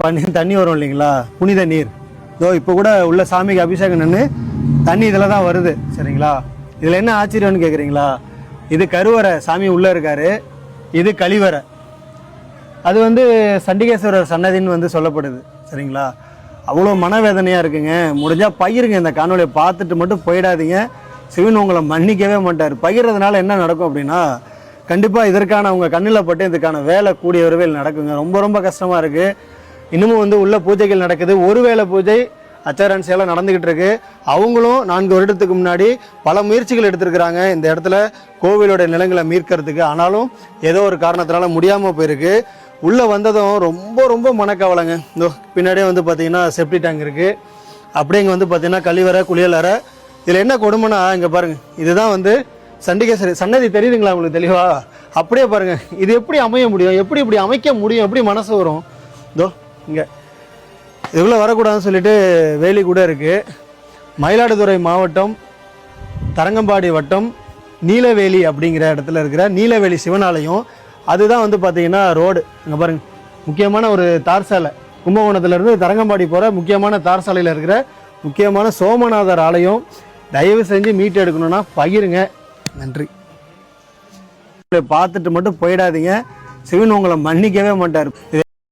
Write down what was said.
தண்ணி வரும் இல்லைங்களா, புனித நீர். இதோ இப்போ கூட உள்ள சாமிக்கு அபிஷேகம் நின்று தண்ணி இதில் தான் வருது. சரிங்களா, இதில் என்ன ஆச்சரியம்னு கேட்குறீங்களா? இது கருவறை, சாமி உள்ளே இருக்காரு. இது கழிவறை. அது சண்டிகேஸ்வரர் சன்னதின்னு சொல்லப்படுது. சரிங்களா, அவ்வளோ மனவேதனையாக இருக்குங்க. முடிஞ்சால் பகிருங்க, இந்த காணொலியை பார்த்துட்டு மட்டும் போயிடாதீங்க. சிவன் உங்களை மன்னிக்கவே மாட்டார். பகிர்றதுனால என்ன நடக்கும் அப்படின்னா, கண்டிப்பாக இதற்கான அவங்க கண்ணில் பட்டு இதுக்கான வேலை கூடிய விரைவில் நடக்குங்க. ரொம்ப ரொம்ப கஷ்டமாக இருக்குது. இன்னமும் உள்ள பூஜைகள் நடக்குது. ஒரு வேளை பூஜை அச்சாரன் சேலம் நடந்துக்கிட்டு இருக்கு. அவங்களும் 4 வருடத்துக்கு முன்னாடி பல முயற்சிகள் எடுத்திருக்கிறாங்க இந்த இடத்துல கோவிலோட நிலங்களை மீட்கிறதுக்கு. ஆனாலும் ஏதோ ஒரு காரணத்தினால முடியாமல் போயிருக்கு. உள்ளே வந்ததும் ரொம்ப ரொம்ப மனக்கவலைங்க. இந்த பின்னாடியே பார்த்தீங்கன்னா செப்டி டேங்க் இருக்குது. அப்படியே இங்கே பார்த்தீங்கன்னா கழிவறை, குளியலறை. இதில் என்ன கொடுமைனா, இங்கே பாருங்கள், இதுதான் சண்டிகேஸ்வரி சன்னதி. தெரியுதுங்களா உங்களுக்கு தெளிவா? அப்படியே பாருங்கள், இது எப்படி அமைய முடியும்? எப்படி இப்படி அமைக்க முடியும்? எப்படி மனசு வரும்? இதோ இங்கே இவ்வளோ வரக்கூடாதுன்னு சொல்லிட்டு வேலி கூட இருக்குது. மயிலாடுதுறை மாவட்டம் தரங்கம்பாடி வட்டம் நீலவேலி அப்படிங்கிற இடத்துல இருக்கிற நீலவேலி சிவனாலயம். அதுதான் பார்த்தீங்கன்னா ரோடு. இங்கே பாருங்கள், முக்கியமான ஒரு தார் சாலை. கும்பகோணத்துலேருந்து தரங்கம்பாடி போகிற முக்கியமான தார் சாலையில் இருக்கிற முக்கியமான சோமநாதர் ஆலயம். தயவு செஞ்சு மீட்டு எடுக்கணும்னா பகிருங்க. நன்றி. பார்த்துட்டு மட்டும் போயிடாதீங்க. சிவன் உங்களை மன்னிக்கவே மாட்டார்.